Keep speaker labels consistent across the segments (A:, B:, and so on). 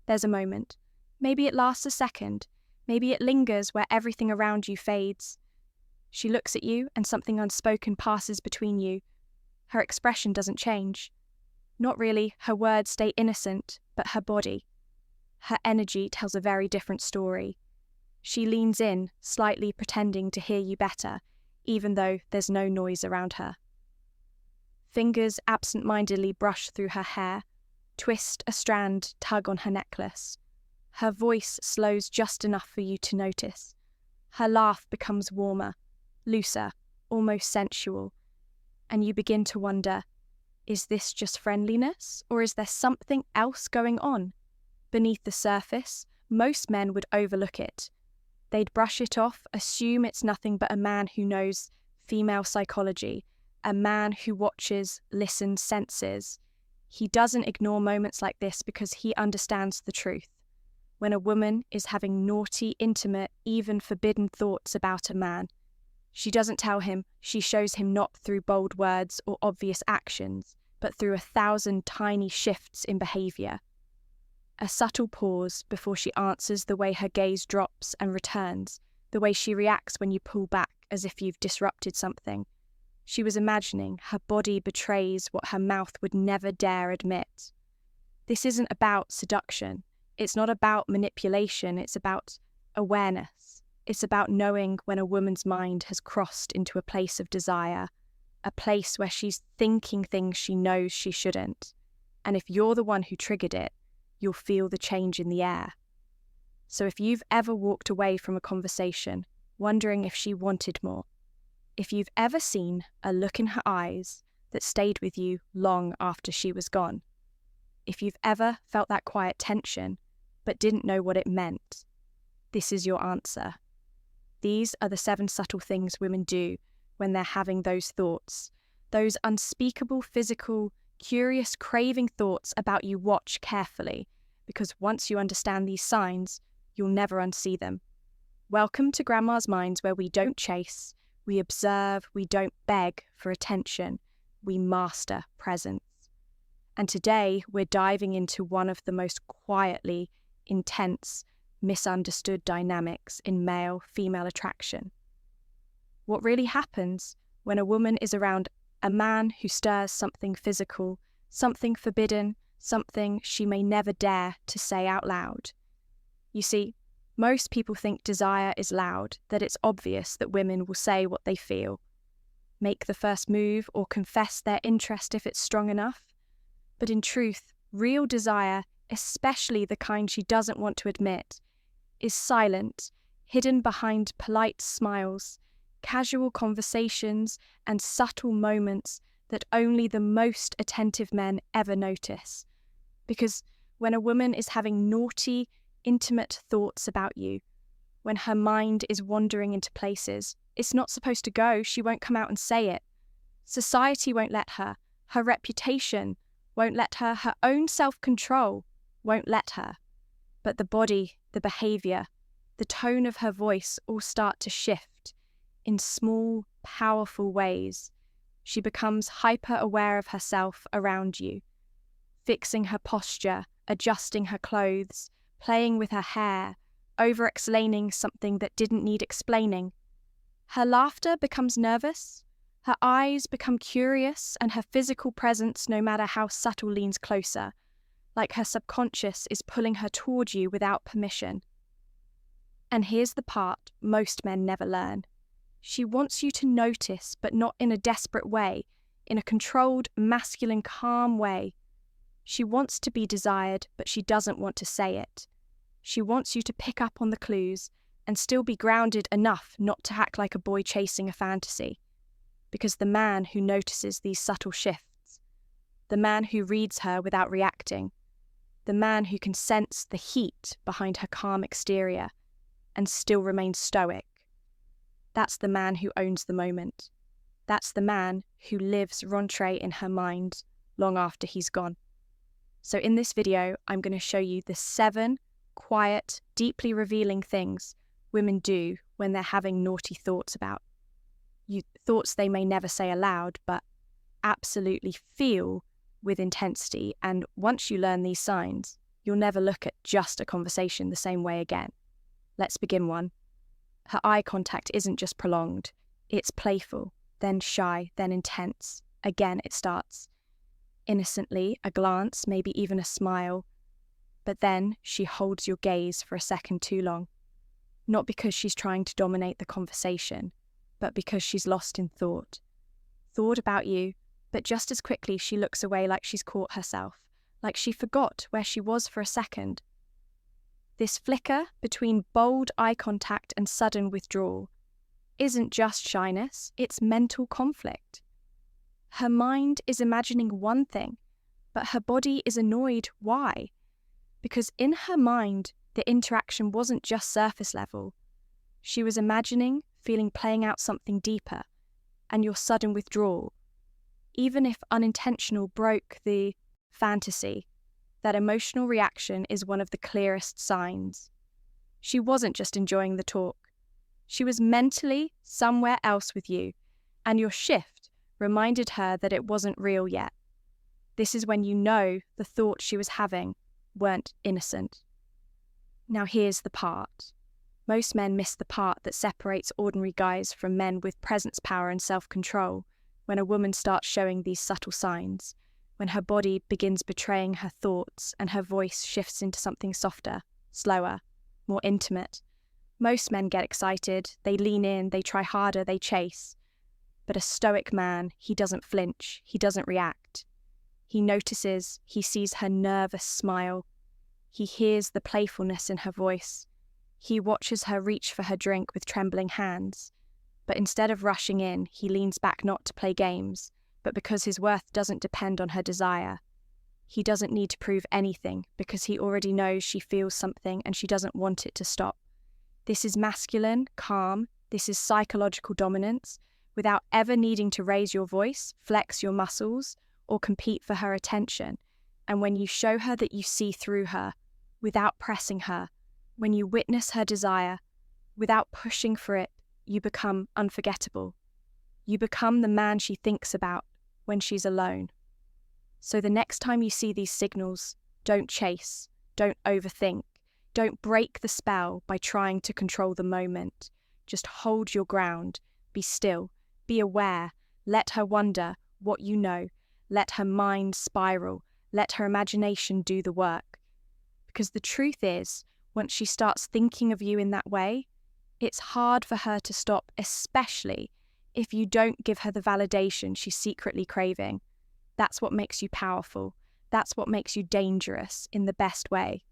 A: There's a moment. Maybe it lasts a second. Maybe it lingers where everything around you fades. She looks at you and something unspoken passes between you. Her expression doesn't change. Not really, her words stay innocent, but her body, her energy tells a very different story. She leans in, slightly pretending to hear you better, even though there's no noise around her. Fingers absent-mindedly brush through her hair, twist a strand, tug on her necklace. Her voice slows just enough for you to notice. Her laugh becomes warmer, looser, almost sensual, and you begin to wonder, is this just friendliness, or is there something else going on? Beneath the surface, most men would overlook it. They'd brush it off, assume it's nothing but a man who knows female psychology, a man who watches, listens, senses. He doesn't ignore moments like this because he understands the truth. When a woman is having naughty, intimate, even forbidden thoughts about a man, she doesn't tell him, she shows him not through bold words or obvious actions, but through 1,000 tiny shifts in behaviour. A subtle pause before she answers, the way her gaze drops and returns, the way she reacts when you pull back as if you've disrupted something. She was imagining, her body betrays what her mouth would never dare admit. This isn't about seduction. It's not about manipulation. It's about awareness. It's about knowing when a woman's mind has crossed into a place of desire, a place where she's thinking things she knows she shouldn't. And if you're the one who triggered it, you'll feel the change in the air. So if you've ever walked away from a conversation, wondering if she wanted more, if you've ever seen a look in her eyes that stayed with you long after she was gone, if you've ever felt that quiet tension but didn't know what it meant, this is your answer. These are the 7 subtle things women do when they're having those thoughts, those unspeakable, physical, curious, craving thoughts about you. Watch carefully, because once you understand these signs, you'll never unsee them. Welcome to Grandma's Minds, where we don't chase, we observe, we don't beg for attention, we master presence. And today we're diving into one of the most quietly intense, misunderstood dynamics in male-female attraction. What really happens when a woman is around a man who stirs something physical, something forbidden, something she may never dare to say out loud. You see, most people think desire is loud, that it's obvious that women will say what they feel, make the first move or confess their interest if it's strong enough. But in truth, real desire, especially the kind she doesn't want to admit, is silent, hidden behind polite smiles, casual conversations, and subtle moments that only the most attentive men ever notice. Because when a woman is having naughty, intimate thoughts about you, when her mind is wandering into places it's not supposed to go, she won't come out and say it. Society won't let her. Her reputation won't let her. Her own self-control won't let her. But the body, the behaviour, the tone of her voice all start to shift in small, powerful ways. She becomes hyper-aware of herself around you, fixing her posture, adjusting her clothes, playing with her hair, over-explaining something that didn't need explaining. Her laughter becomes nervous, her eyes become curious, and her physical presence, no matter how subtle, leans closer, like her subconscious is pulling her toward you without permission. And here's the part most men never learn. She wants you to notice, but not in a desperate way, in a controlled, masculine, calm way. She wants to be desired, but she doesn't want to say it. She wants you to pick up on the clues and still be grounded enough not to act like a boy chasing a fantasy. Because the man who notices these subtle shifts, the man who reads her without reacting, the man who can sense the heat behind her calm exterior and still remain stoic, that's the man who owns the moment. That's the man who lives rentré in her mind long after he's gone. So in this video, I'm going to show you the 7 quiet, deeply revealing things women do when they're having naughty thoughts about you, thoughts they may never say aloud, but absolutely feel with intensity. And once you learn these signs, you'll never look at just a conversation the same way again. Let's begin one. Her eye contact isn't just prolonged, it's playful, then shy, then intense. Again it starts. Innocently, a glance, maybe even a smile, but then she holds your gaze for a second too long. Not because she's trying to dominate the conversation, but because she's lost in thought. Thought about you, but just as quickly she looks away like she's caught herself, like she forgot where she was for a second. This flicker between bold eye contact and sudden withdrawal isn't just shyness, it's mental conflict. Her mind is imagining one thing, but her body is annoyed. Why? Because in her mind, the interaction wasn't just surface level. She was imagining, playing out something deeper, and your sudden withdrawal, even if unintentional, broke the fantasy. That emotional reaction is one of the clearest signs. She wasn't just enjoying the talk. She was mentally somewhere else with you, and your shift reminded her that it wasn't real yet. This is when you know the thoughts she was having weren't innocent. Now here's the part. Most men miss the part that separates ordinary guys from men with presence power and self-control when a woman starts showing these subtle signs, when her body begins betraying her thoughts and her voice shifts into something softer, slower, more intimate. Most men get excited, they lean in, they try harder, they chase. But a stoic man, he doesn't flinch, he doesn't react. He notices, he sees her nervous smile. He hears the playfulness in her voice. He watches her reach for her drink with trembling hands. But instead of rushing in, he leans back not to play games, but because his worth doesn't depend on her desire. He doesn't need to prove anything because he already knows she feels something and she doesn't want it to stop. This is masculine, calm, this is psychological dominance, without ever needing to raise your voice, flex your muscles, or compete for her attention. And when you show her that you see through her, without pressing her, when you witness her desire, without pushing for it, you become unforgettable. You become the man she thinks about when she's alone. So the next time you see these signals, don't chase, don't overthink, don't break the spell by trying to control the moment. Just hold your ground, be still, be aware, let her wonder what you know, let her mind spiral, let her imagination do the work. Because the truth is, once she starts thinking of you in that way, it's hard for her to stop, especially if you don't give her the validation she's secretly craving. That's what makes you powerful. That's what makes you dangerous in the best way.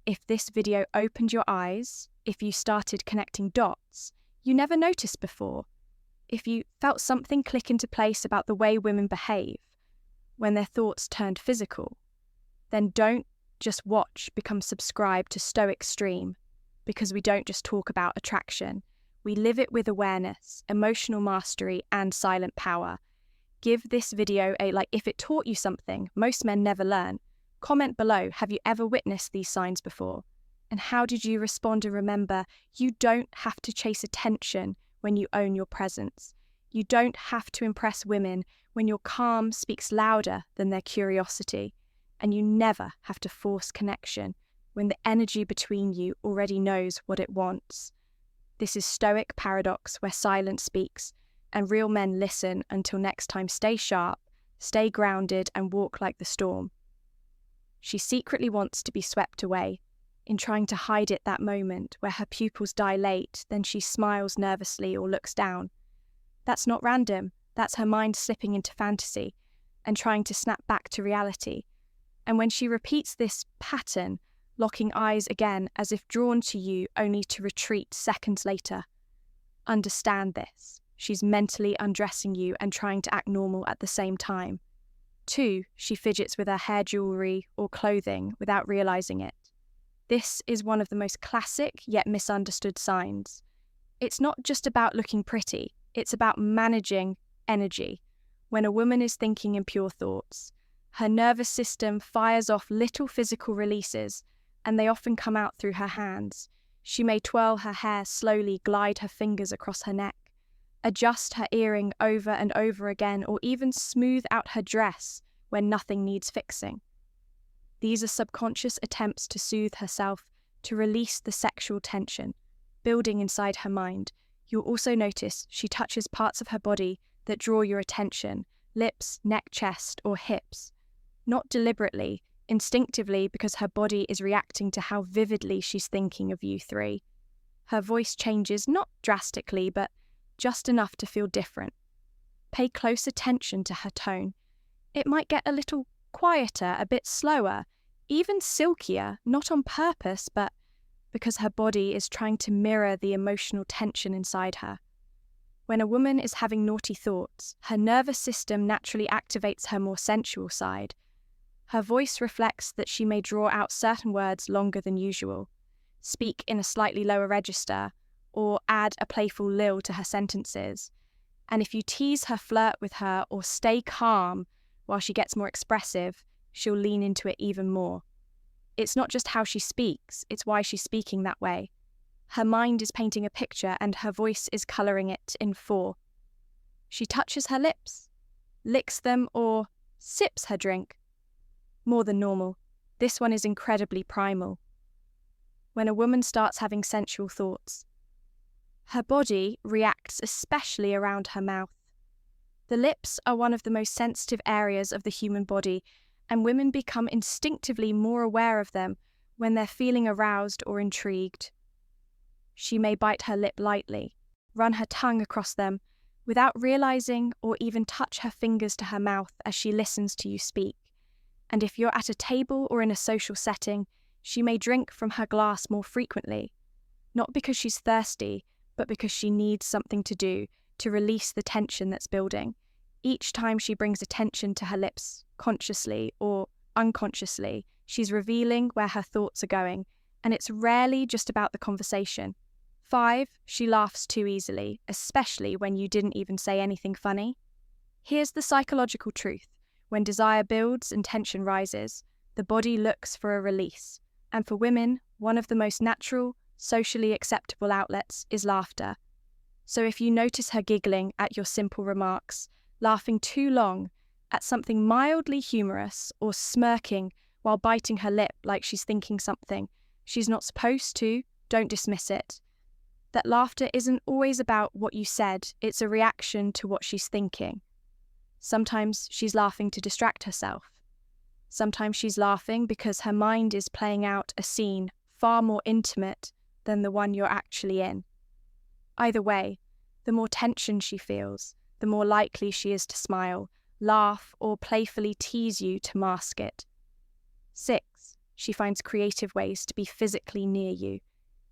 A: If this video opened your eyes, if you started connecting dots you never noticed before, if you felt something click into place about the way women behave when their thoughts turned physical, then don't just watch, become subscribed to Stoic Stream, because we don't just talk about attraction. We live it with awareness, emotional mastery, and silent power. Give this video a like if it taught you something most men never learn. Comment below, have you ever witnessed these signs before? And how did you respond? And remember, you don't have to chase attention when you own your presence. You don't have to impress women when your calm speaks louder than their curiosity. And you never have to force connection when the energy between you already knows what it wants. This is Stoic Paradox, where silence speaks, and real men listen. Until next time, stay sharp, stay grounded, and walk like the storm. She secretly wants to be swept away. In trying to hide it that moment where her pupils dilate, then she smiles nervously or looks down. That's not random, that's her mind slipping into fantasy and trying to snap back to reality. And when she repeats this pattern, locking eyes again as if drawn to you only to retreat seconds later, understand this. She's mentally undressing you and trying to act normal at the same time. 2, she fidgets with her hair, jewelry, or clothing without realizing it. This is one of the most classic yet misunderstood signs. It's not just about looking pretty, it's about managing energy. When a woman is thinking in pure thoughts, her nervous system fires off little physical releases, and they often come out through her hands. She may twirl her hair slowly, glide her fingers across her neck, adjust her earring over and over again, or even smooth out her dress when nothing needs fixing. These are subconscious attempts to soothe herself, to release the sexual tension, building inside her mind. You'll also notice she touches parts of her body that draw your attention, lips, neck, chest, or hips. Not deliberately, instinctively, because her body is reacting to how vividly she's thinking of you three. Her voice changes, not drastically, but just enough to feel different. Pay close attention to her tone. It might get a little quieter, a bit slower, even silkier, not on purpose, but because her body is trying to mirror the emotional tension inside her. When a woman is having naughty thoughts, her nervous system naturally activates her more sensual side. Her voice reflects that she may draw out certain words longer than usual, speak in a slightly lower register, or add a playful lilt to her sentences. And if you tease her, flirt with her, or stay calm while she gets more expressive, she'll lean into it even more. It's not just how she speaks, it's why she's speaking that way. Her mind is painting a picture and her voice is colouring it in 4. She touches her lips, licks them, or sips her drink. More than normal. This one is incredibly primal. When a woman starts having sensual thoughts, her body reacts especially around her mouth. The lips are one of the most sensitive areas of the human body, and women become instinctively more aware of them when they're feeling aroused or intrigued. She may bite her lip lightly, run her tongue across them, without realizing, or even touch her fingers to her mouth as she listens to you speak. And if you're at a table or in a social setting, she may drink from her glass more frequently, not because she's thirsty, but because she needs something to do to release the tension that's building. Each time she brings attention to her lips, consciously or unconsciously, she's revealing where her thoughts are going, and it's rarely just about the conversation. 5, she laughs too easily, especially when you didn't even say anything funny. Here's the psychological truth. When desire builds and tension rises, the body looks for a release. And for women, one of the most natural, socially acceptable outlets is laughter. So if you notice her giggling at your simple remarks, laughing too long at something mildly humorous, or smirking while biting her lip like she's thinking something she's not supposed to, don't dismiss it. That laughter isn't always about what you said, it's a reaction to what she's thinking. Sometimes she's laughing to distract herself. Sometimes she's laughing because her mind is playing out a scene far more intimate than the one you're actually in. Either way, the more tension she feels, the more likely she is to smile, laugh, or playfully tease you to mask it. 6, she finds creative ways to be physically near you,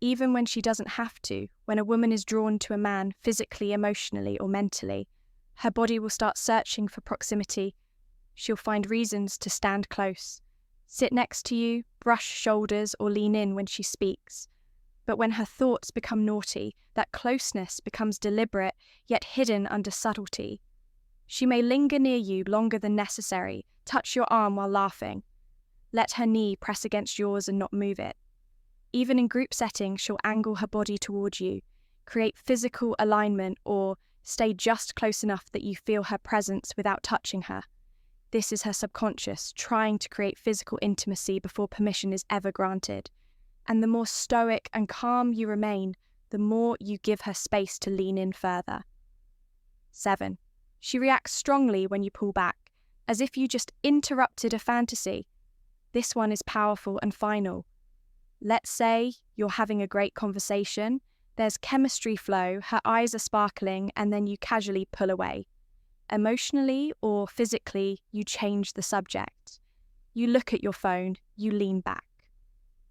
A: even when she doesn't have to. When a woman is drawn to a man physically, emotionally, or mentally, her body will start searching for proximity. She'll find reasons to stand close, sit next to you, brush shoulders, or lean in when she speaks. But when her thoughts become naughty, that closeness becomes deliberate, yet hidden under subtlety. She may linger near you longer than necessary, touch your arm while laughing. Let her knee press against yours and not move it. Even in group settings, she'll angle her body toward you, create physical alignment, or stay just close enough that you feel her presence without touching her. This is her subconscious trying to create physical intimacy before permission is ever granted. And the more stoic and calm you remain, the more you give her space to lean in further. 7, she reacts strongly when you pull back, as if you just interrupted a fantasy. This one is powerful and final. Let's say you're having a great conversation, there's chemistry flow, her eyes are sparkling, and then you casually pull away. Emotionally or physically, you change the subject. You look at your phone, you lean back.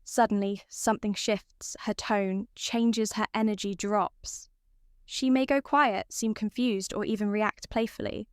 A: Suddenly, something shifts, her tone changes, her energy drops. She may go quiet, seem confused, or even react playfully.